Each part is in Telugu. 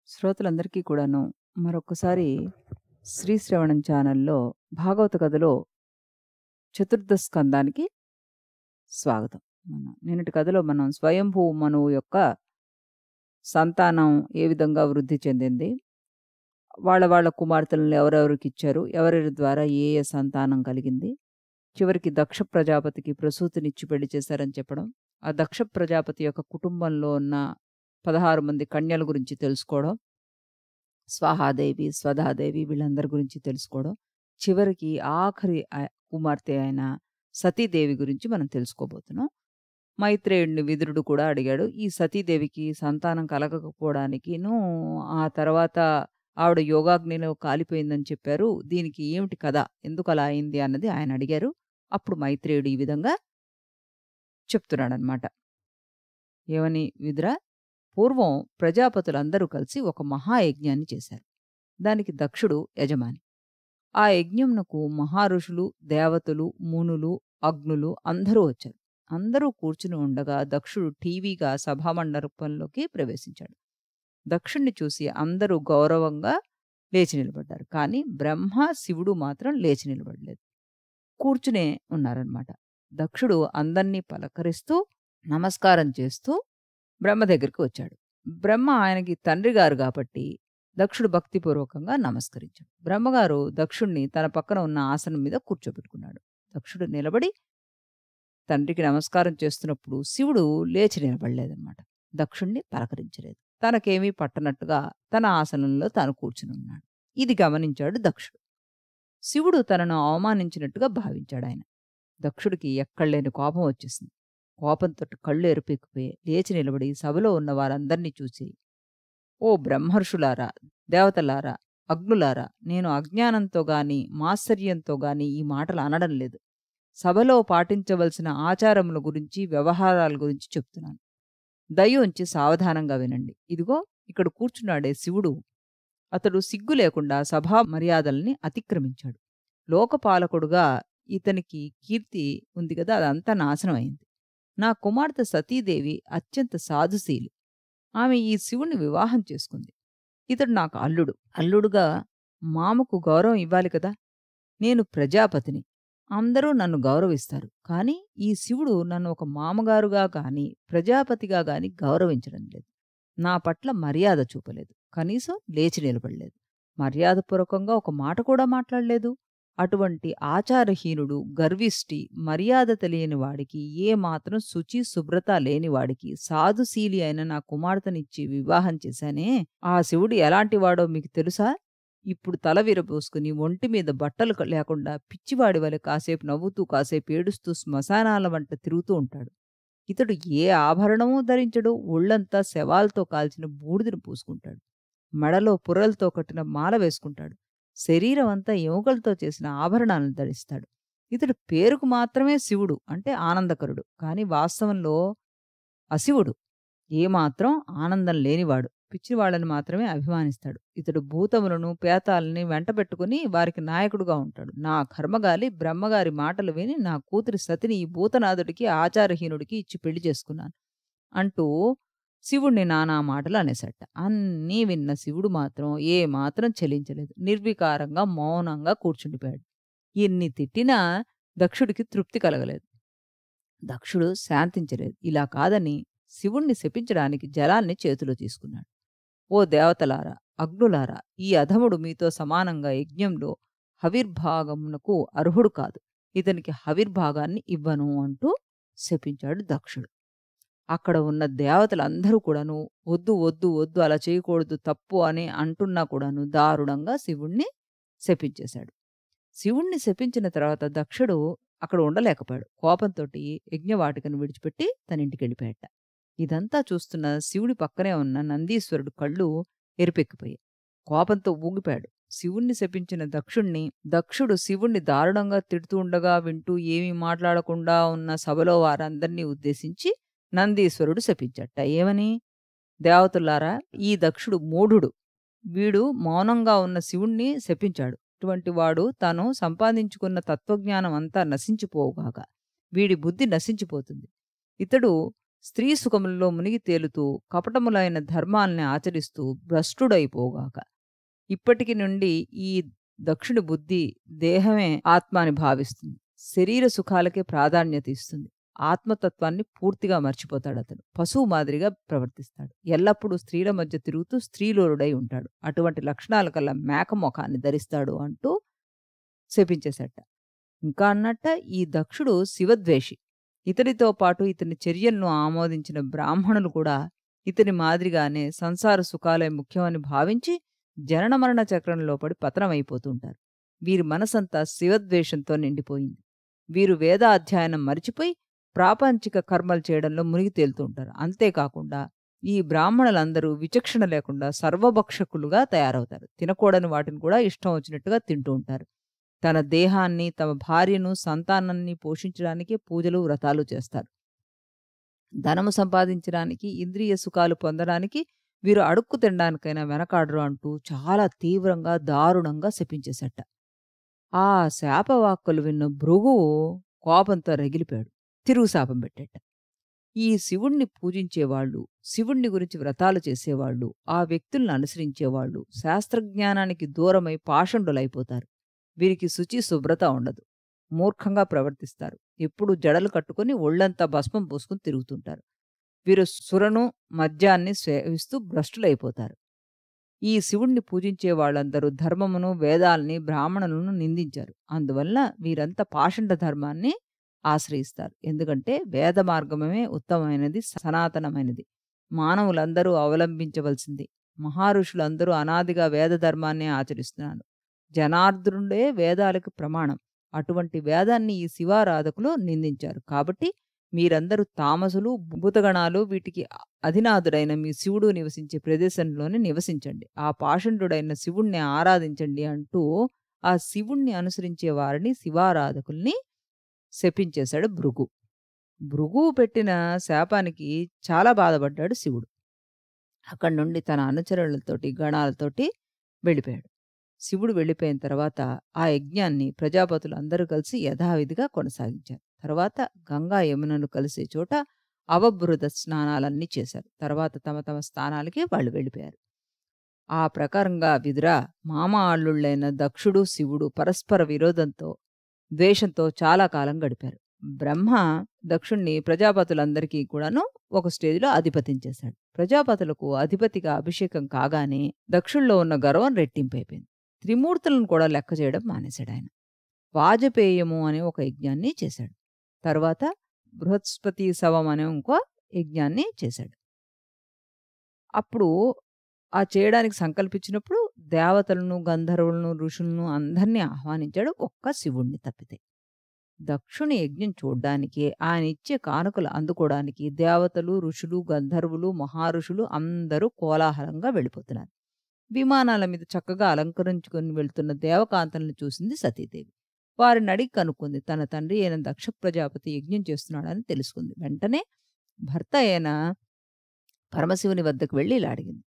శ్రోతలందరికీ కూడాను మరొకసారి శ్రీశ్రవణం ఛానల్లో భాగవత కథలో చతుర్థ స్కందానికి స్వాగతం. నిన్నటి కథలో మనం స్వయంభూ మనువు యొక్క సంతానం ఏ విధంగా వృద్ధి చెందింది, వాళ్ళ కుమార్తెలను ఎవరెవరికి ఇచ్చారు, ఎవరెవరి ద్వారా ఏ ఏ సంతానం కలిగింది, చివరికి దక్ష ప్రజాపతికి ప్రసూతినిచ్చి పెళ్లి చేశారని చెప్పడం, ఆ దక్ష ప్రజాపతి యొక్క కుటుంబంలో ఉన్న 16 మంది కన్యల గురించి తెలుసుకోవడం, స్వాహాదేవి, స్వధాదేవి వీళ్ళందరి గురించి తెలుసుకోవడం, చివరికి ఆఖరి కుమార్తె అయిన సతీదేవి గురించి మనం తెలుసుకోబోతున్నాం. మైత్రేయుడిని విదురుడు కూడా అడిగాడు. ఈ సతీదేవికి సంతానం కలగకపోవడానికిను, ఆ తర్వాత ఆవిడ యోగాగ్నిలో కాలిపోయిందని చెప్పారు. దీనికి ఏమిటి కథ, ఎందుకు అలా అయింది అన్నది ఆయన అడిగారు. అప్పుడు మైత్రేయుడు ఈ విధంగా చెప్తున్నాడనమాట. ఏమని? విదురా, పూర్వం ప్రజాపతులందరూ కలిసి ఒక మహాయజ్ఞాన్ని చేశారు. దానికి దక్షుడు యజమాని. ఆ యజ్ఞంనకు మహారుషులు, దేవతలు, మునులు, అగ్నులు అందరూ వచ్చారు. అందరూ కూర్చుని ఉండగా దక్షుడు టీవీగా సభామండపంలోకి ప్రవేశించాడు. దక్షుణ్ణి చూసి అందరూ గౌరవంగా లేచి నిలబడ్డారు. కానీ బ్రహ్మ, శివుడు మాత్రం లేచి నిలబడలేదు, కూర్చునే ఉన్నారన్నమాట. దక్షుడు అందర్నీ పలకరిస్తూ నమస్కారం చేస్తూ బ్రహ్మ దగ్గరికి వచ్చాడు. బ్రహ్మ ఆయనకి తండ్రి గారు కాబట్టి దక్షుడు భక్తిపూర్వకంగా నమస్కరించాడు. బ్రహ్మగారు దక్షుణ్ణి తన పక్కన ఉన్న ఆసనం మీద కూర్చోబెట్టుకున్నాడు. దక్షుడు నిలబడి తండ్రికి నమస్కారం చేస్తున్నప్పుడు శివుడు లేచి నిలబడలేదన్నమాట. దక్షుణ్ణి పలకరించలేదు. తనకేమీ పట్టనట్టుగా తన ఆసనంలో తాను కూర్చుని ఉన్నాడు. ఇది గమనించాడు దక్షుడు. శివుడు తనను అవమానించినట్టుగా భావించాడు ఆయన. దక్షుడికి ఎక్కడలేని కోపం వచ్చేసింది. కోపంతో కళ్ళు ఎరుపెక్కిపోయి లేచి నిలబడి సభలో ఉన్న వారందరినీ చూసి, ఓ బ్రహ్మర్షులారా, దేవతలారా, అగ్నులారా, నేను అజ్ఞానంతో గాని మాత్సర్యంతో గాని ఈ మాటలు అనడం లేదు. సభలో పాటించవలసిన ఆచారముల గురించి, వ్యవహారాల గురించి చెప్తున్నాను. దయ ఉంచి సావధానంగా వినండి. ఇదిగో ఇక్కడ కూర్చున్నాడే శివుడు, అతడు సిగ్గు లేకుండా సభా మర్యాదల్ని అతిక్రమించాడు. లోకపాలకుడుగా ఇతనికి కీర్తి ఉంది కదా, అదంతా నాశనం అయింది. నా కుమార్తె సతీదేవి అత్యంత సాధుశీలి. ఆమె ఈ శివుణ్ణి వివాహం చేసుకుంది. ఇతడు నాకు అల్లుడు. అల్లుడుగా మామకు గౌరవం ఇవ్వాలి కదా. నేను ప్రజాపతిని, అందరూ నన్ను గౌరవిస్తారు. కానీ ఈ శివుడు నన్ను ఒక మామగారుగా గాని ప్రజాపతిగా గాని గౌరవించడం లేదు. నా పట్ల మర్యాద చూపలేదు. కనీసం లేచి నిలబడలేదు. మర్యాదపూర్వకంగా ఒక మాట కూడా మాట్లాడలేదు. అటువంటి ఆచారహీనుడు, గర్విష్టి, మర్యాద తెలియని వాడికి, ఏ మాత్రం శుచి శుభ్రత లేనివాడికి సాధుశీలి అయిన నా కుమార్తెనిచ్చి వివాహం చేశానే, ఆ శివుడు ఎలాంటివాడో మీకు తెలుసా? ఇప్పుడు తల విరబోసుకుని ఒంటి మీద బట్టలు లేకుండా పిచ్చివాడి వలె కాసేపు నవ్వుతూ కాసేపు ఏడుస్తూ శ్మశానాల వంట తిరుగుతూ ఉంటాడు. ఇతడు ఏ ఆభరణమూ ధరించడు. ఒళ్ళంతా శవాలతో కాల్చిన బూడిదను పూసుకుంటాడు. మెడలో పుర్రలతో కట్టిన మాల వేసుకుంటాడు. శరీరం అంతా ఎముకలతో చేసిన ఆభరణాలను ధరిస్తాడు. ఇతడు పేరుకు మాత్రమే శివుడు, అంటే ఆనందకరుడు, కానీ వాస్తవంలో అశివుడు. ఏమాత్రం ఆనందం లేనివాడు. పిచ్చివాళ్ళని మాత్రమే అభిమానిస్తాడు. ఇతడు భూతములను, పేతాలని వెంటబెట్టుకుని వారికి నాయకుడుగా ఉంటాడు. నా కర్మగాలి బ్రహ్మగారి మాటలు విని నా కూతురి సతిని ఈ భూతనాథుడికి, ఆచారహీనుడికి ఇచ్చి పెళ్లి చేసుకున్నాను అంటూ శివుణ్ణి నానా మాటలు అనేసట. అన్నీ విన్న శివుడు మాత్రం ఏ మాత్రం చెలించలేదు. నిర్వికారంగా మౌనంగా కూర్చుండిపోయాడు. ఎన్ని తిట్టినా దక్షుడికి తృప్తి కలగలేదు. దక్షుడు శాంతించలేదు. ఇలా కాదని శివుణ్ణి శపించడానికి జలాన్ని చేతిలో తీసుకున్నాడు. ఓ దేవతలారా, అగ్నులారా, ఈ అధముడు మీతో సమానంగా యజ్ఞంలో హవిర్భాగమునకు అర్హుడు కాదు. ఇతనికి హవిర్భాగాన్ని ఇవ్వను అంటూ శపించాడు దక్షుడు. అక్కడ ఉన్న దేవతలందరూ కూడాను వద్దు వద్దు వద్దు, అలా చేయకూడదు, తప్పు అని అంటున్నా కూడాను దారుణంగా శివుణ్ణి శపించేశాడు. శివుణ్ణి శపించిన తర్వాత దక్షుడు అక్కడ ఉండలేకపోయాడు. కోపంతోటి యజ్ఞవాటికను విడిచిపెట్టి తన ఇంటికి వెళ్ళిపోయాట. ఇదంతా చూస్తున్న శివుడి పక్కనే ఉన్న నందీశ్వరుడు కళ్ళు ఎరిపెక్కిపోయాయి. కోపంతో ఊగిపోయాడు. శివుణ్ణి శపించిన దక్షుడు శివుణ్ణి దారుణంగా తిడుతూ ఉండగా వింటూ ఏమీ మాట్లాడకుండా ఉన్న సభలో వారందరినీ ఉద్దేశించి నందీశ్వరుడు శపించట. ఏమని? దేవతలారా, ఈ దక్షుడు మూఢుడు. వీడు మౌనంగా ఉన్న శివుణ్ణి శపించాడు. ఇటువంటి వాడు తాను సంపాదించుకున్న తత్వజ్ఞానం అంతా నశించిపోవుగాక. వీడి బుద్ధి నశించిపోతుంది. ఇతడు స్త్రీ సుఖములలో మునిగి తేలుతూ కపటములైన ధర్మాల్ని ఆచరిస్తూ భ్రష్టుడైపోగాక. ఇప్పటికి నుండి ఈ దక్షుడి బుద్ధి దేహమే ఆత్మ అని భావిస్తుంది. శరీర సుఖాలకే ప్రాధాన్యత ఇస్తుంది. ఆత్మతత్వాన్ని పూర్తిగా మర్చిపోతాడతను. పశువు మాదిరిగా ప్రవర్తిస్తాడు. ఎల్లప్పుడూ స్త్రీల మధ్య తిరుగుతూ స్త్రీలోలుడై ఉంటాడు. అటువంటి లక్షణాల కల్లా మేక మొఖాన్ని ధరిస్తాడు అంటూ శపించేశాట. ఇంకా అన్నట్ట ఈ దక్షుడు శివద్వేషి. ఇతనితో పాటు ఇతని చర్యలను ఆమోదించిన బ్రాహ్మణులు కూడా ఇతని మాదిరిగానే సంసార సుఖాలే ముఖ్యమని భావించి జనన మరణ చక్రంలో పడి పతనమైపోతుంటారు. వీరి మనసంతా శివద్వేషంతో నిండిపోయింది. వీరు వేద అధ్యయనం మరిచిపోయి ప్రాపంచిక కర్మలు చేయడంలో మునిగి తేలుతూ ఉంటారు. అంతేకాకుండా ఈ బ్రాహ్మణులందరూ విచక్షణ లేకుండా సర్వభక్షకులుగా తయారవుతారు. తినకూడని వాటిని కూడా ఇష్టం వచ్చినట్టుగా తింటూ ఉంటారు. తన దేహాన్ని, తమ భార్యను, సంతానాన్ని పోషించడానికి పూజలు, వ్రతాలు చేస్తారు. ధనము సంపాదించడానికి, ఇంద్రియ సుఖాలు పొందడానికి వీరు అడుక్కు తినడానికైనా వెనకాడరు అంటూ చాలా తీవ్రంగా, దారుణంగా శపించేశాట. ఆ శాపవాక్కులు విన్న భృగువు కోపంతో రగిలిపోయాడు. తిరుగు శాపం పెట్టేట. ఈ శివుణ్ణి పూజించేవాళ్ళు, శివుణ్ణి గురించి వ్రతాలు చేసేవాళ్ళు, ఆ వ్యక్తులను అనుసరించేవాళ్ళు శాస్త్రజ్ఞానానికి దూరమై పాషండులైపోతారు. వీరికి శుచి శుభ్రత ఉండదు. మూర్ఖంగా ప్రవర్తిస్తారు. ఎప్పుడూ జడలు కట్టుకుని ఒళ్లంతా భస్మం పూసుకుని తిరుగుతుంటారు. వీరు సురను, మద్యాన్ని సేవిస్తూ భ్రష్టులైపోతారు. ఈ శివుణ్ణి పూజించే వాళ్ళందరూ ధర్మమును, వేదాల్ని, బ్రాహ్మణులను నిందించారు. అందువల్ల వీరంతా పాషండ ధర్మాన్ని ఆశ్రయిస్తారు. ఎందుకంటే వేద మార్గమే ఉత్తమమైనది, సనాతనమైనది, మానవులందరూ అవలంబించవలసింది. మహారుషులందరూ అనాదిగా వేద ధర్మాన్నే ఆచరిస్తున్నారు. జనార్దనుడే వేదాలకు ప్రమాణం. అటువంటి వేదాన్ని ఈ శివారాధకులు నిందించారు. కాబట్టి మీరందరూ తామసులు, భూతగణాలు, వీటికి అధినాథుడైన మీ శివుడు నివసించే ప్రదేశంలోనే నివసించండి. ఆ పాషండుడైన శివుణ్ణి ఆరాధించండి అంటూ ఆ శివుణ్ణి అనుసరించే వారిని, శివారాధకుల్ని శపించేశాడు భృగు. భృగువు పెట్టిన శాపానికి చాలా బాధపడ్డాడు శివుడు. అక్కడి నుండి తన అనుచరులతోటి, గణాలతోటి వెళ్ళిపోయాడు. శివుడు వెళ్ళిపోయిన తర్వాత ఆ యజ్ఞాన్ని ప్రజాపతులు అందరూ కలిసి యథావిధిగా కొనసాగించారు. తర్వాత గంగా, యమునను కలిసే చోట అవబృత స్నానాలన్నీ చేశారు. తర్వాత తమ తమ స్థానాలకి వాళ్ళు వెళ్ళిపోయారు. ఆ ప్రకారంగా విదురా, మామ అల్లుళ్ళైన దక్షుడు, శివుడు పరస్పర విరోధంతో, ద్వేషంతో చాలా కాలం గడిపారు. బ్రహ్మ దక్షుణ్ణి ప్రజాపతులందరికీ కూడాను ఒక స్టేజ్లో అధిపతిని చేశాడు. ప్రజాపతులకు అధిపతిగా అభిషేకం కాగానే దక్షుల్లో ఉన్న గర్వం రెట్టింపైపోయింది. త్రిమూర్తులను కూడా లెక్క చేయడం మానేశాడు ఆయన. వాజపేయము అనే ఒక యజ్ఞాన్ని చేశాడు. తర్వాత బృహస్పతి శవం అనే ఇంకో యజ్ఞాన్ని చేశాడు. అప్పుడు ఆ చేయడానికి సంకల్పించినప్పుడు దేవతలను, గంధర్వులను, ఋషులను అందరినీ ఆహ్వానించాడు, ఒక్క శివుణ్ణి తప్పితే. దక్షుని యజ్ఞం చూడ్డానికి, ఆయన ఇచ్చే కానుకలు అందుకోవడానికి దేవతలు, ఋషులు, గంధర్వులు, మహారుషులు అందరూ కోలాహలంగా వెళ్ళిపోతున్నారు. విమానాల మీద చక్కగా అలంకరించుకొని వెళ్తున్న దేవకాంతలను చూసింది సతీదేవి. వారిని అడిగి కనుక్కుంది. తన తండ్రి అయిన దక్ష ప్రజాపతి యజ్ఞం చేస్తున్నాడని తెలుసుకుంది. వెంటనే భర్త అయిన పరమశివుని వద్దకు వెళ్ళి ఇలా అడిగింది.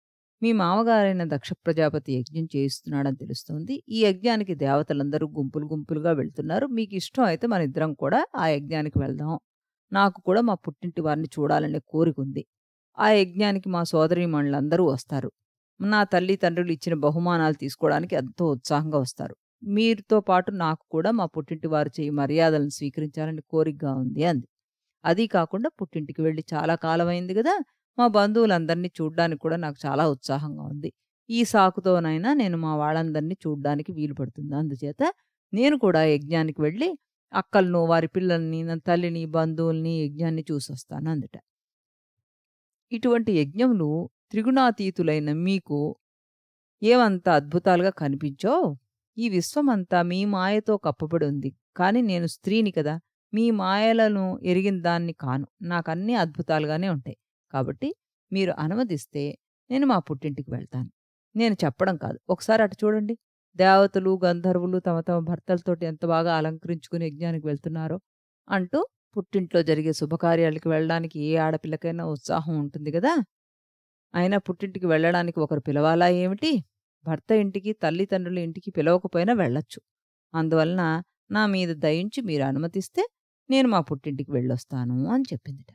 మీ మామగారైన దక్ష ప్రజాపతి యజ్ఞం చేయిస్తున్నాడని తెలుస్తోంది. ఈ యజ్ఞానికి దేవతలందరూ గుంపులు గుంపులుగా వెళ్తున్నారు. మీకు ఇష్టం అయితే మన ఇద్దరం కూడా ఆ యజ్ఞానికి వెళ్దాం. నాకు కూడా మా పుట్టింటి వారిని చూడాలనే కోరిక ఉంది. ఆ యజ్ఞానికి మా సోదరీమణులందరూ వస్తారు. నా తల్లి తండ్రులు ఇచ్చిన బహుమానాలు తీసుకోవడానికి ఎంతో ఉత్సాహంగా వస్తారు. మీరుతో పాటు నాకు కూడా మా పుట్టింటి వారు చేయి మర్యాదలను స్వీకరించాలని కోరికగా ఉంది అంది. అదీ కాకుండా పుట్టింటికి వెళ్ళి చాలా కాలమైంది కదా, మా బంధువులందరినీ చూడ్డానికి కూడా నాకు చాలా ఉత్సాహంగా ఉంది. ఈ సాకుతోనైనా నేను మా వాళ్ళందరినీ చూడ్డానికి వీలు పడుతుంది. అందుచేత నేను కూడా యజ్ఞానికి వెళ్ళి అక్కలను, వారి పిల్లల్ని, నా తల్లిని, బంధువుల్ని, యజ్ఞాన్ని చూసొస్తాను అందుట. ఇటువంటి యజ్ఞములు త్రిగుణాతీతులైన మీకు ఏమంత అద్భుతాలుగా కనిపించో? ఈ విశ్వమంతా మీ మాయతో కప్పబడి ఉంది. కాని నేను స్త్రీని కదా, మీ మాయలను ఎరిగిన దాన్ని కాను. నాకన్నీ అద్భుతాలుగానే ఉంటాయి. కాబట్టి మీరు అనుమతిస్తే నేను మా పుట్టింటికి వెళ్తాను. నేను చెప్పడం కాదు, ఒకసారి అటు చూడండి. దేవతలు, గంధర్వులు తమ తమ భర్తలతోటి ఎంత బాగా అలంకరించుకుని యజ్ఞానికి వెళ్తున్నారో అంటూ పుట్టింట్లో జరిగే శుభకార్యాలకి వెళ్ళడానికి ఏ ఆడపిల్లకైనా ఉత్సాహం ఉంటుంది కదా. అయినా పుట్టింటికి వెళ్ళడానికి ఒకరు పిలవాలా ఏమిటి? భర్త ఇంటికి, తల్లిదండ్రుల ఇంటికి పిలవకపోయినా వెళ్ళొచ్చు. అందువలన నా మీద దయించి మీరు అనుమతిస్తే నేను మా పుట్టింటికి వెళ్ళొస్తాను అని చెప్పిందిట.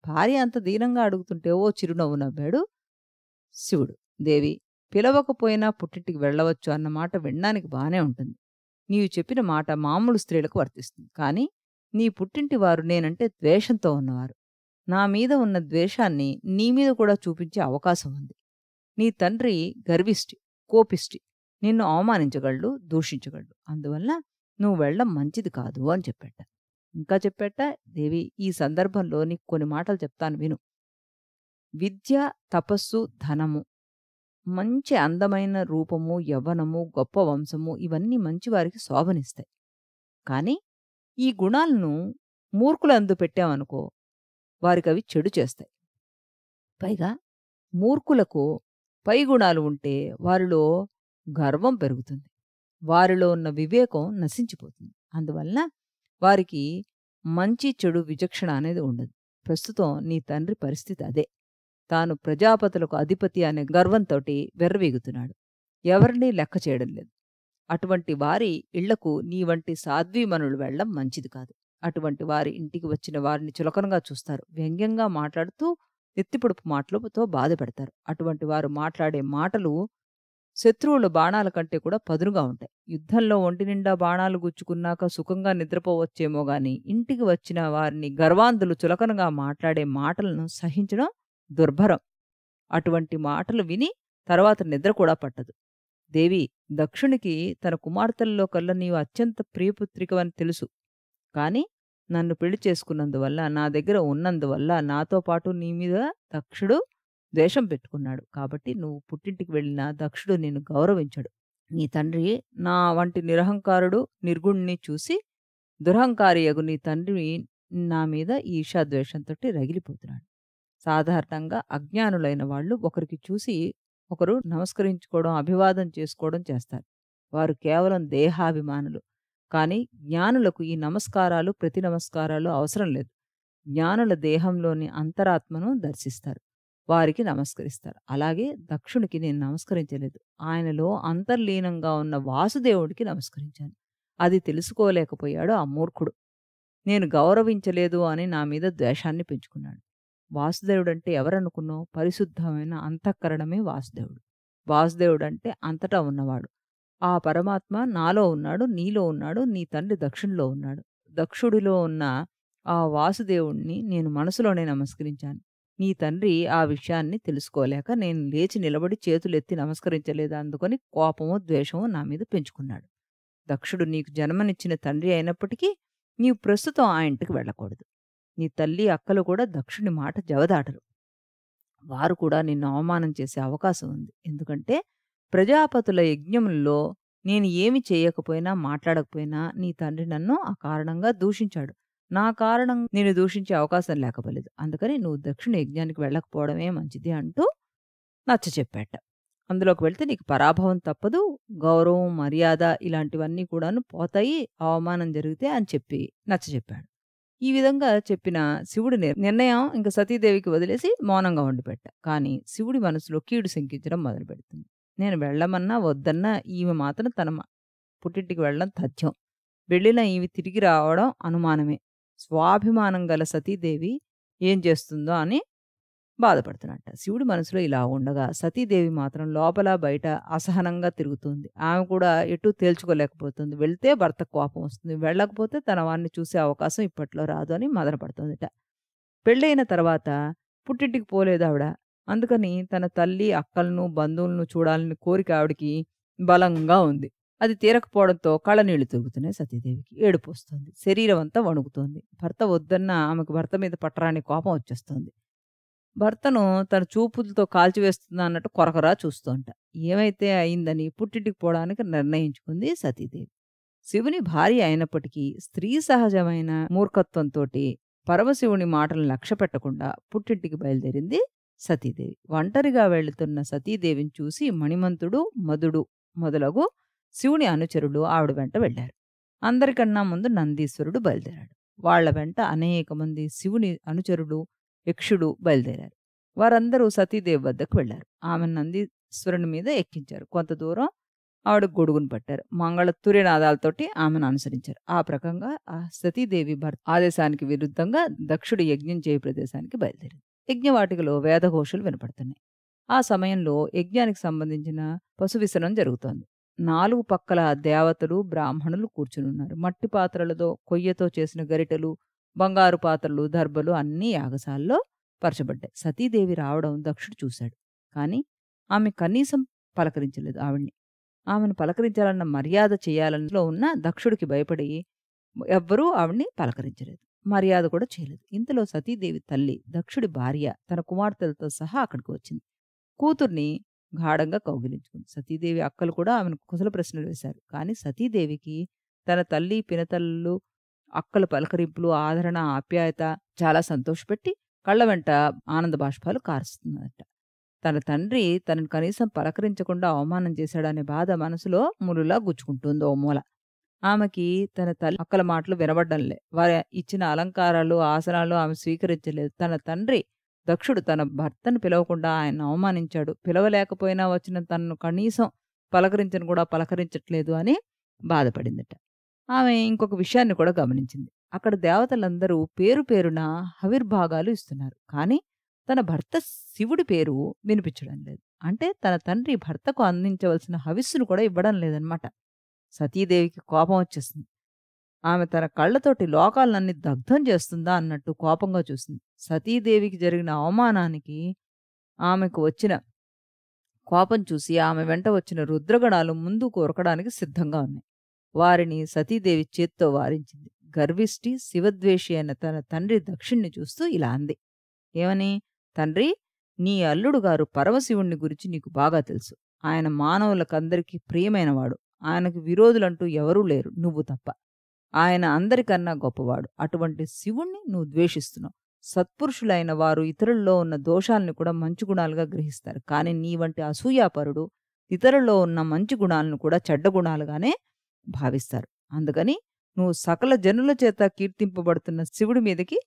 భార్య అంత దీనంగా అడుగుతుంటే ఓ చిరునవ్వు నవ్వాడు శివుడు. దేవి, పిలవకపోయినా పుట్టింటికి వెళ్ళవచ్చు అన్న మాట వినడానికి బానే ఉంటుంది. నీవు చెప్పిన మాట మామూలు స్త్రీలకు వర్తిస్తుంది. కానీ నీ పుట్టింటి వారు నేనంటే ద్వేషంతో ఉన్నవారు. నా మీద ఉన్న ద్వేషాన్ని నీ మీద కూడా చూపించే అవకాశం ఉంది. నీ తండ్రి గర్విష్టి, కోపిష్టి. నిన్ను అవమానించగలడు, దూషించగలడు. అందువల్ల నువ్వు వెళ్ళడం మంచిది కాదు అని చెప్పాట. ఇంకా చెప్పాట, దేవి, ఈ సందర్భంలో నీకు కొన్ని మాటలు చెప్తాను విను. విద్య, తపస్సు, ధనము, మంచి అందమైన రూపము, యవ్వనము, గొప్ప వంశము ఇవన్నీ మంచివారికి శోభనిస్తాయి. కానీ ఈ గుణాలను మూర్ఖులందు పెట్టామనుకో, వారికవి చెడు చేస్తాయి. పైగా మూర్ఖులకు పై గుణాలు ఉంటే వారిలో గర్వం పెరుగుతుంది. వారిలో ఉన్న వివేకం నశించిపోతుంది. అందువలన వారికి మంచి చెడు విచక్షణ అనేది ఉండదు. ప్రస్తుతం నీ తండ్రి పరిస్థితి అదే. తాను ప్రజాపతులకు అధిపతి అనే గర్వంతోటి వెర్రవీగుతున్నాడు. ఎవరినీ లెక్క చేయడం లేదు. అటువంటి వారి ఇళ్లకు నీ వంటి సాధ్వీమణులు వెళ్ళడం మంచిది కాదు. అటువంటి వారి ఇంటికి వచ్చిన వారిని చులకనగా చూస్తారు. వ్యంగ్యంగా మాట్లాడుతూ ఎత్తిపొడుపు మాటలతో బాధపెడతారు. అటువంటి వారు మాట్లాడే మాటలు శత్రువుల బాణాల కంటే కూడా పదునుగా ఉంటాయి. యుద్ధంలో ఒంటి నిండా బాణాలు గుచ్చుకున్నాక సుఖంగా నిద్రపోవచ్చేమో గాని ఇంటికి వచ్చిన వారిని గర్వాంధులు చులకనగా మాట్లాడే మాటలను సహించడం దుర్భరం. అటువంటి మాటలు విని తర్వాత నిద్ర కూడా పట్టదు. దేవి, దక్షునికి తన కుమార్తెల్లో కల్లా నీవు అత్యంత ప్రియపుత్రికవని తెలుసు. కాని నన్ను పెళ్లి చేసుకున్నందువల్ల, నా దగ్గర ఉన్నందువల్ల నాతో పాటు నీ మీద దక్షుడు ద్వేషం పెట్టుకున్నాడు. కాబట్టి నువ్వు పుట్టింటికి వెళ్ళినా దక్షుడు నిన్ను గౌరవించడు. నీ తండ్రి నా వంటి నిరహంకారుడు, నిర్గుణ్ణి చూసి దురహంకారియగు నీ తండ్రి నా మీద ఈర్ష్యాద్వేషంతోటి రగిలిపోతున్నాడు. సాధారణంగా అజ్ఞానులైన వాళ్ళు ఒకరికి చూసి ఒకరు నమస్కరించుకోవడం, అభివాదం చేసుకోవడం చేస్తారు. వారు కేవలం దేహాభిమానులు. కానీ జ్ఞానులకు ఈ నమస్కారాలు, ప్రతి నమస్కారాలు అవసరం లేదు. జ్ఞానుల దేహంలోని అంతరాత్మను దర్శిస్తారు. వారికి నమస్కరిస్తారు. అలాగే దక్షునికి నేను నమస్కరించలేదు. ఆయనలో అంతర్లీనంగా ఉన్న వాసుదేవుడికి నమస్కరించాను. అది తెలుసుకోలేకపోయాడు ఆ మూర్ఖుడు. నేను గౌరవించలేదు అని నా మీద ద్వేషాన్ని పెంచుకున్నాడు. వాసుదేవుడంటే ఎవరనుకున్నావు? పరిశుద్ధమైన అంతఃకరణమే వాసుదేవుడు. వాసుదేవుడంటే అంతటా ఉన్నవాడు. ఆ పరమాత్మ నాలో ఉన్నాడు, నీలో ఉన్నాడు, నీ తండ్రి దక్షునిలో ఉన్నాడు. దక్షుడిలో ఉన్న ఆ వాసుదేవుణ్ణి నేను మనసులోనే నమస్కరించాను. నీ తండ్రి ఆ విషయాన్ని తెలుసుకోలేక నేను లేచి నిలబడి చేతులెత్తి నమస్కరించలేదు. అందుకని కోపమో ద్వేషమో నా మీద పెంచుకున్నాడు. దక్షుడు నీకు జన్మనిచ్చిన తండ్రి అయినప్పటికీ నీవు ప్రస్తుతం ఆ ఇంటికి వెళ్ళకూడదు. నీ తల్లి, అక్కలు కూడా దక్షుని మాట జవదాటరు. వారు కూడా నిన్ను అవమానం చేసే అవకాశం ఉంది. ఎందుకంటే ప్రజాపతుల యజ్ఞములలో నేను ఏమి చేయకపోయినా, మాట్లాడకపోయినా నీ తండ్రి నన్ను ఆ కారణంగా దూషించాడు. నా కారణం నేను దూషించే అవకాశం లేకపోలేదు. అందుకని నువ్వు దక్షిణ యజ్ఞానికి వెళ్ళకపోవడమే మంచిది అంటూ నచ్చచెప్పాట. అందులోకి వెళ్తే నీకు పరాభవం తప్పదు, గౌరవం, మర్యాద ఇలాంటివన్నీ కూడాను పోతాయి, అవమానం జరిగితే అని చెప్పి నచ్చచెప్పాడు. ఈ విధంగా చెప్పిన శివుడి నిర్ణయం ఇంక సతీదేవికి వదిలేసి మౌనంగా ఉండిపెట్ట. కానీ శివుడి మనసులో కీడు శంకించడం మొదలుపెడుతుంది. నేను వెళ్ళమన్నా వద్దన్నా ఈమె మాత్రం తన పుట్టింటికి వెళ్ళడం తథ్యం. వెళ్ళిన ఈమె తిరిగి రావడం అనుమానమే. స్వాభిమానం గల సతీదేవి ఏం చేస్తుందో అని బాధపడుతున్నట్ట. శివుడి మనసులో ఇలా ఉండగా సతీదేవి మాత్రం లోపల బయట అసహనంగా తిరుగుతుంది. ఆమె కూడా ఎటూ తేల్చుకోలేకపోతుంది. వెళ్తే భర్త కోపం వస్తుంది, వెళ్ళకపోతే తన వారిని చూసే అవకాశం ఇప్పట్లో రాదు అని మదనపడుతుందిట. పెళ్ళైన తర్వాత పుట్టింటికి పోలేదు ఆవిడ. అందుకని తన తల్లి, అక్కలను, బంధువులను చూడాలని కోరిక ఆవిడికి బలంగా ఉంది. అది తీరకపోవడంతో కళ్ళనీళ్లు తిరుగుతున్నాయి సతీదేవికి. ఏడుపు వస్తుంది, శరీరం అంతా వణుకుతోంది. భర్త వద్దన్న ఆమెకు భర్త మీద పట్టరాని కోపం వచ్చేస్తోంది. భర్తను తన చూపులతో కాల్చివేస్తుందా అన్నట్టు కొరకరా చూస్తోంట. ఏమైతే అయిందని పుట్టింటికి పోవడానికి నిర్ణయించుకుంది సతీదేవి. శివుని భార్య అయినప్పటికీ స్త్రీ సహజమైన మూర్ఖత్వంతోటి పరమశివుని మాటలను లక్ష్య పెట్టకుండా పుట్టింటికి బయలుదేరింది సతీదేవి. ఒంటరిగా వెళుతున్న సతీదేవిని చూసి మణిమంతుడు, మధుడు మొదలగు శివుని అనుచరులు ఆవిడ వెంట వెళ్లారు. అందరికన్నా ముందు నందీశ్వరుడు బయలుదేరాడు. వాళ్ల వెంట అనేక మంది శివుని అనుచరులు, యక్షుడు బయలుదేరారు. వారందరూ సతీదేవి వద్దకు వెళ్లారు. ఆమె నందీశ్వరుని మీద ఎక్కించారు. కొంత దూరం ఆవిడ గొడుగును పట్టారు. మంగళ తుర్యనాదాలతోటి ఆమెను అనుసరించారు. ఆ ప్రకంగా ఆ సతీదేవి భర్త ఆదేశానికి విరుద్ధంగా దక్షుడు యజ్ఞం చేయ ప్రదేశానికి బయలుదేరింది. యజ్ఞవాటికలో వేదఘోషలు వినపడుతున్నాయి. ఆ సమయంలో యజ్ఞానికి సంబంధించిన పశువిసనం జరుగుతోంది. 4 పక్కల దేవతలు, బ్రాహ్మణులు కూర్చునున్నారు. మట్టి పాత్రలతో, కొయ్యతో చేసిన గరిటెలు, బంగారు పాత్రలు, దర్భలు అన్నీ యాగశాలలో పరచబడ్డాయి. సతీదేవి రావడం దక్షుడు చూశాడు. కానీ ఆమె కనీసం పలకరించలేదు ఆవిడ్ని. ఆమెను పలకరించాలన్న మర్యాద చేయాలనిలో ఉన్న దక్షుడికి భయపడి ఎవ్వరూ ఆవిడ్ని పలకరించలేదు. మర్యాద కూడా చేయలేదు. ఇంతలో సతీదేవి తల్లి, దక్షుడి భార్య తన కుమార్తెలతో సహా అక్కడికి వచ్చింది. కూతుర్ని గాఢంగా కౌగిలించుకుంది. సతీదేవి అక్కలు కూడా ఆమెను కుశల ప్రశ్నలు వేశారు. కానీ సతీదేవికి తన తల్లి, పినతల్లులు, అక్కల పలకరింపులు, ఆదరణ, ఆప్యాయత చాలా సంతోషపెట్టి కళ్ళ వెంట ఆనంద బాష్పాలు కారుస్తున్నదట. తన తండ్రి తనను కనీసం పలకరించకుండా అవమానం చేశాడనే బాధ మనసులో ములులా గుచ్చుకుంటుంది ఓ మూల. ఆమెకి తన తల్లి, అక్కల మాటలు వినబడ్డంలే. వారి ఇచ్చిన అలంకారాలు, ఆసనాలు ఆమె స్వీకరించలేదు. తన తండ్రి దక్షుడు తన భర్తను పిలవకుండా ఆయన్ని అవమానించాడు. పిలవలేకపోయినా వచ్చిన తనను కనీసం పలకరించను కూడా పలకరించట్లేదు అని బాధపడిందట. ఆమె ఇంకొక విషయాన్ని కూడా గమనించింది. అక్కడ దేవతలందరూ పేరు పేరున హవిర్భాగాలు ఇస్తున్నారు. కానీ తన భర్త శివుడి పేరు వినిపించడం లేదు. అంటే తన తండ్రి భర్తకు అందించవలసిన హవిస్సును కూడా ఇవ్వడం లేదనమాట. సతీదేవికి కోపం వచ్చేసింది. ఆమె తన కళ్ళతోటి లోకాలన్నీ దగ్ధం చేస్తుందా అన్నట్టు కోపంగా చూసింది. సతీదేవికి జరిగిన అవమానానికి ఆమెకు వచ్చిన కోపం చూసి ఆమె వెంట వచ్చిన రుద్రగణాలు ముందుకు ఉరకడానికి సిద్ధంగా ఉన్నాయి. వారిని సతీదేవి చేత్తో వారించింది. గర్విష్టి, శివద్వేషి అయిన తన తండ్రి దక్షుణ్ణి చూస్తూ ఇలా అంది. ఏమని? తండ్రి, నీ అల్లుడు గారు పరమశివుణ్ణి గురించి నీకు బాగా తెలుసు. ఆయన మానవులకందరికీ ప్రియమైనవాడు. ఆయనకు విరోధులంటూ ఎవరూ లేరు, నువ్వు తప్ప. ఆయన అందరికన్నా గొప్పవాడు. అటువంటి శివుణ్ణి నువ్వు ద్వేషిస్తున్నావు. సత్పురుషులైన వారు ఇతరుల్లో ఉన్న దోషాల్ని కూడా మంచి గుణాలుగా గ్రహిస్తారు. కానీ నీ వంటి అసూయాపరుడు ఇతరుల్లో ఉన్న మంచి గుణాలను కూడా చెడ్డ గుణాలుగానే భావిస్తారు. అందుకని నువ్వు సకల జనుల చేత కీర్తింపబడుతున్న శివుడి మీదకి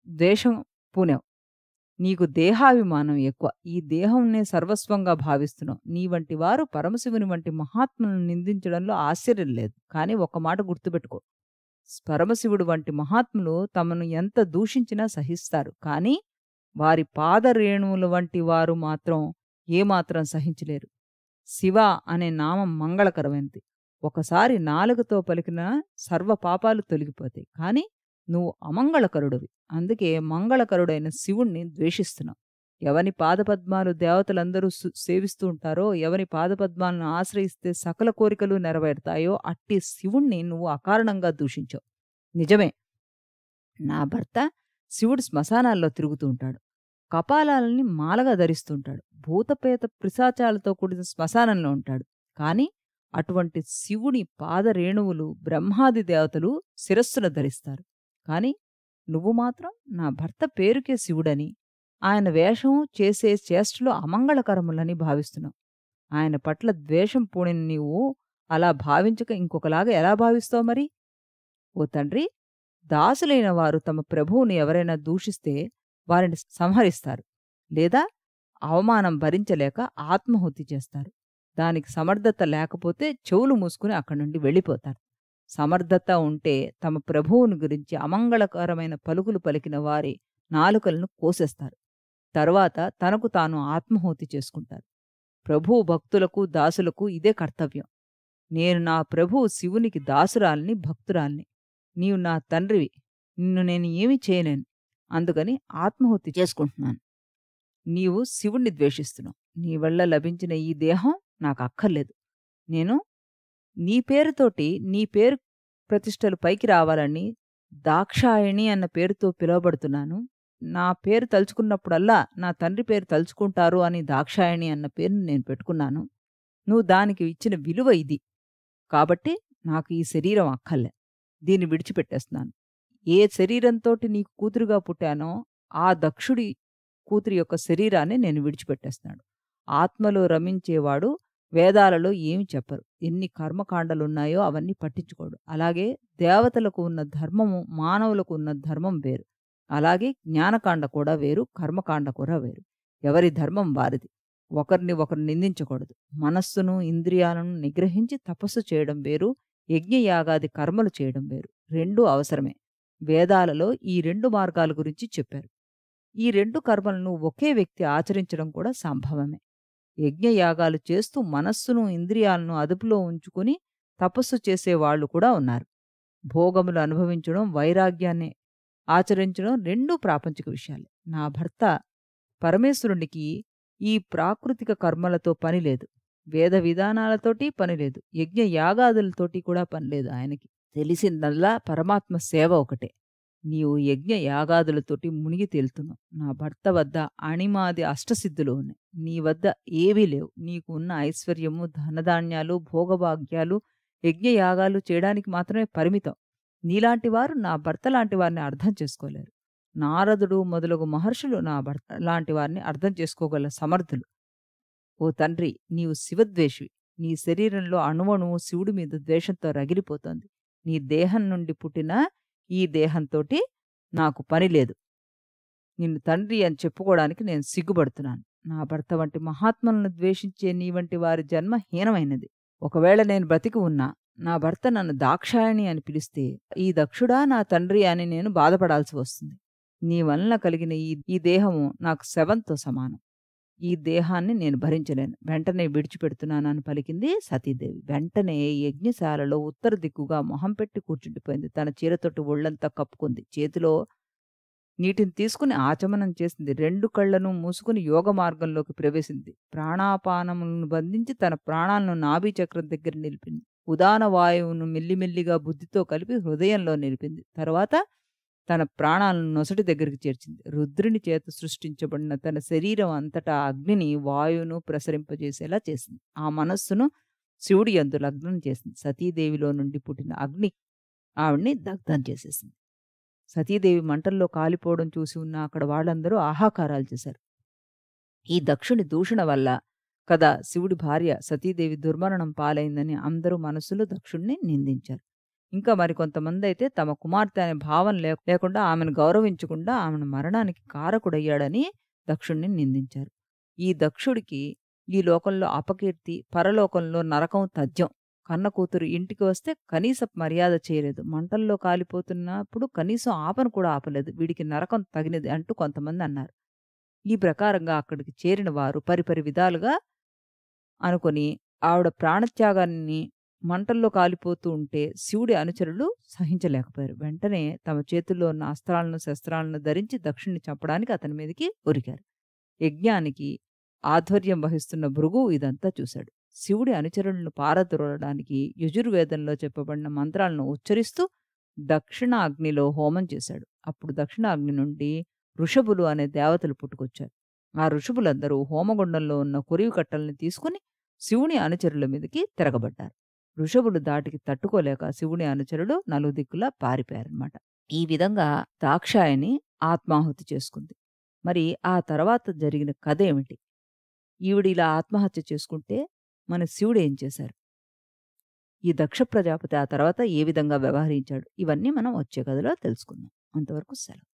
ద్వేషం పూనావు. నీకు దేహాభిమానం ఎక్కువ. ఈ దేహంనే సర్వస్వంగా భావిస్తున్నావు. నీ వంటి వారు పరమశివుని వంటి మహాత్ములను నిందించడంలో ఆశ్చర్యం లేదు. కానీ ఒక్క మాట గుర్తుపెట్టుకో, పరమశివుడు వంటి మహాత్ములు తమను ఎంత దూషించినా సహిస్తారు. కానీ వారి పాదరేణువుల వంటి వారు మాత్రం ఏమాత్రం సహించలేరు. శివ అనే నామం మంగళకరమైనది. ఒకసారి నాలుకతో పలికిన సర్వ పాపాలు తొలగిపోతాయి. కానీ నువ్వు అమంగళకరుడివి. అందుకే మంగళకరుడైన శివుణ్ణి ద్వేషిస్తున్నావు. ఎవని పాదపద్మాలు దేవతలందరూ సేవిస్తూ ఉంటారో, ఎవని పాదపద్మాలను ఆశ్రయిస్తే సకల కోరికలు నెరవేరుతాయో అట్టి శివుణ్ణి నువ్వు అకారణంగా దూషించావు. నిజమే, నా భర్త శివుడు శ్మశానాల్లో తిరుగుతూ ఉంటాడు. కపాలాలని మాలగా ధరిస్తుంటాడు. భూతపేత పిశాచాలతో కూడిన శ్మశానంలో ఉంటాడు. కానీ అటువంటి శివుని పాదరేణువులు బ్రహ్మాది దేవతలు శిరస్సున ధరిస్తారు. కానీ నువ్వు మాత్రం నా భర్త పేరుకే శివుడని, ఆయన వేషం, చేసే చేష్టలు అమంగళకరములని భావిస్తున్నావు. ఆయన పట్ల ద్వేషం పూనిన నీవు అలా భావించక ఇంకొకలాగా ఎలా భావిస్తావు మరి? ఓ తండ్రి, దాసులైన వారు తమ ప్రభువుని ఎవరైనా దూషిస్తే వారిని సంహరిస్తారు. లేదా అవమానం భరించలేక ఆత్మహత్య చేస్తారు. దానికి సమర్థత లేకపోతే చెవులు మూసుకుని అక్కడి నుండి వెళ్ళిపోతారు. సమర్థత ఉంటే తమ ప్రభువుని గురించి అమంగళకరమైన పలుకులు పలికిన వారి నాలుకలను కోసేస్తారు. తరువాత తనకు తాను ఆత్మహత్య చేసుకుంటారు. ప్రభువు భక్తులకు, దాసులకు ఇదే కర్తవ్యం. నేను నా ప్రభువు శివునికి దాసురాల్ని, భక్తురాల్ని. నీవు నా తండ్రివి. నిన్ను నేను ఏమీ చేయలేను. అందుకని ఆత్మహత్య చేసుకుంటున్నాను. నీవు శివుణ్ణి ద్వేషిస్తున్నావు. నీ వల్ల లభించిన ఈ దేహం నాకు అక్కర్లేదు. నేను నీ పేరుతోటి నీ పేరు ప్రతిష్టలు పైకి రావాలని దాక్షాయణి అన్న పేరుతో పిలువబడుతున్నాను. నా పేరు తలుచుకున్నప్పుడల్లా నా తండ్రి పేరు తలుచుకుంటారు అని దాక్షాయణి అన్న పేరుని నేను పెట్టుకున్నాను. నువ్వు దానికి ఇచ్చిన విలువ ఇది. కాబట్టి నాకు ఈ శరీరం అక్కర్లే. దీన్ని విడిచిపెట్టేస్తున్నాను. ఏ శరీరంతోటి నీకు కూతురుగా పుట్టానో ఆ దక్షుడి కూతురి యొక్క శరీరాన్ని నేను విడిచిపెట్టేస్తున్నాడు. ఆత్మలో రమించేవాడు వేదాలలో ఏమి చెప్పరు. ఎన్ని కర్మకాండలున్నాయో అవన్నీ పట్టించుకోడు. అలాగే దేవతలకు ఉన్న ధర్మము, మానవులకు ఉన్న ధర్మం వేరు. అలాగే జ్ఞానకాండ కూడా వేరు, కర్మకాండ కూడా వేరు. ఎవరి ధర్మం వారిది. ఒకరిని ఒకరు నిందించకూడదు. మనస్సును, ఇంద్రియాలను నిగ్రహించి తపస్సు చేయడం వేరు, యజ్ఞయాగాది కర్మలు చేయడం వేరు. రెండూ అవసరమే. వేదాలలో ఈ 2 మార్గాల గురించి చెప్పారు. ఈ 2 కర్మలను ఒకే వ్యక్తి ఆచరించడం కూడా సంభవమే. యజ్ఞయాగాలు చేస్తూ మనస్సును, ఇంద్రియాలను అదుపులో ఉంచుకుని తపస్సు చేసేవాళ్లు కూడా ఉన్నారు. భోగములు అనుభవించడం, వైరాగ్యాన్ని ఆచరించడం రెండూ ప్రాపంచిక విషయాలే. నా భర్త పరమేశ్వరునికి ఈ ప్రాకృతిక కర్మలతో పనిలేదు. వేద విధానాలతోటి పనిలేదు. యజ్ఞ యాగాదులతోటి కూడా పనిలేదు ఆయనకి. తెలిసిందల్లా పరమాత్మ సేవ ఒకటే. నీవు యజ్ఞ యాగాదులతోటి మునిగి తేలుతున్నావు. నా భర్త వద్ద అణిమాది అష్టసిద్ధులు ఉన్నాయి. నీ వద్ద ఏవీ లేవు. నీకు ఉన్న ఐశ్వర్యము, ధనధాన్యాలు, భోగభాగ్యాలు యజ్ఞయాగాలు చేయడానికి మాత్రమే పరిమితం. నీలాంటి వారు నా భర్త లాంటి వారిని అర్థం చేసుకోలేరు. నారదుడు మొదలగు మహర్షులు నా భర్త లాంటి వారిని అర్థం చేసుకోగల సమర్థులు. ఓ తండ్రి, నీవు శివద్వేషివి. నీ శరీరంలో అణువణువు శివుడి మీద ద్వేషంతో రగిలిపోతోంది. నీ దేహం నుండి పుట్టిన ఈ దేహంతోటి నాకు పనిలేదు. నిన్ను తండ్రి అని చెప్పుకోవడానికి నేను సిగ్గుపడుతున్నాను. నా భర్త వంటి మహాత్ములను ద్వేషించే నీ వంటి వారి జన్మ హీనమైనది. ఒకవేళ నేను బ్రతికి ఉన్నా నా భర్త నన్ను దాక్షాయణి అని పిలిస్తే ఈ దక్షుడా నా తండ్రి అని నేను బాధపడాల్సి వస్తుంది. నీ వలన కలిగిన ఈ దేహము నాకు శవంతో సమానం. ఈ దేహాన్ని నేను భరించలేను. వెంటనే విడిచిపెడుతున్నానని పలికింది సతీదేవి. వెంటనే యజ్ఞశాలలో ఉత్తర దిక్కుగా మొహం పెట్టి కూర్చుండిపోయింది. తన చీరతోటి ఒళ్ళంతా కప్పుకుంది. చేతిలో నీటిని తీసుకుని ఆచమనం చేసింది. 2 కళ్లను మూసుకుని యోగ మార్గంలోకి ప్రవేశింది. ప్రాణాపానములను బంధించి తన ప్రాణాలను నాభీచక్రం దగ్గర నిలిపింది. ఉదాన వాయువును మెల్లిమెల్లిగా బుద్ధితో కలిపి హృదయంలో నిలిపింది. తరువాత తన ప్రాణాలను నొసటి దగ్గరికి చేర్చింది. రుద్రుని చేత సృష్టించబడిన తన శరీరం అంతటా అగ్నిని, వాయువును ప్రసరింపజేసేలా చేసింది. ఆ మనస్సును శివుడి యందు లగ్నం చేసింది. సతీదేవిలో నుండి పుట్టిన అగ్ని ఆవిడ్ని దగ్ధం చేసేసింది. సతీదేవి మంటల్లో కాలిపోవడం చూసి ఉన్న అక్కడ వాళ్ళందరూ ఆహాకారాలు చేశారు. ఈ దక్షుని దూషణ వల్ల కదా శివుడి భార్య సతీదేవి దుర్మరణం పాలైందని అందరూ మనస్సులో దక్షుణ్ణి నిందించారు. ఇంకా మరికొంతమంది అయితే తమ కుమార్తె అనే భావం లేకుండా ఆమెను గౌరవించకుండా ఆమెను మరణానికి కారకుడయ్యాడని దక్షుణ్ణి నిందించారు. ఈ దక్షుడికి ఈ లోకంలో అపకీర్తి, పరలోకంలో నరకం తథ్యం. కన్న కూతురు ఇంటికి వస్తే కనీస మర్యాద చేయలేదు. మంటల్లో కాలిపోతున్నప్పుడు కనీసం ఆపను కూడా ఆపలేదు. వీడికి నరకం తగినది అంటూ కొంతమంది అన్నారు. ఈ ప్రకారంగా అక్కడికి చేరిన వారు పరిపరి విధాలుగా అనుకొని ఆవిడ ప్రాణత్యాగాన్ని మంటల్లో కాలిపోతూ ఉంటే శివుడి అనుచరులు సహించలేకపోయారు. వెంటనే తమ చేతుల్లో ఉన్న అస్త్రాలను, శస్త్రాలను ధరించి దక్షుణ్ణి చంపడానికి అతని మీదకి ఉరికారు. యజ్ఞానికి ఆధ్వర్యం వహిస్తున్న భృగువు ఇదంతా చూశాడు. శివుడి అనుచరులను పారద్రోలడానికి యజుర్వేదంలో చెప్పబడిన మంత్రాలను ఉచ్చరిస్తూ దక్షిణ అగ్నిలో హోమం చేశాడు. అప్పుడు దక్షిణ అగ్ని నుండి ఋషభులు అనే దేవతలు పుట్టుకొచ్చారు. ఆ ఋషభులందరూ హోమగుండంలో ఉన్న కొరివి కట్టల్ని తీసుకుని శివుని అనుచరుల మీదకి తిరగబడ్డారు. ఋషభులు దాటికి తట్టుకోలేక శివుని అనుచరులు నలుదిక్కులా పారిపోయారన్నమాట. ఈ విధంగా దాక్షాయని ఆత్మాహుతి చేసుకుంది. మరి ఆ తర్వాత జరిగిన కథ ఏమిటి? ఈవిడ ఇలా ఆత్మహత్య చేసుకుంటే మన శివుడు ఏం చేశారు? ఈ దక్ష ప్రజాపతి ఆ తర్వాత ఏ విధంగా వ్యవహరించాడు? ఇవన్నీ మనం వచ్చే కథలో తెలుసుకుందాం. అంతవరకు సెలవు.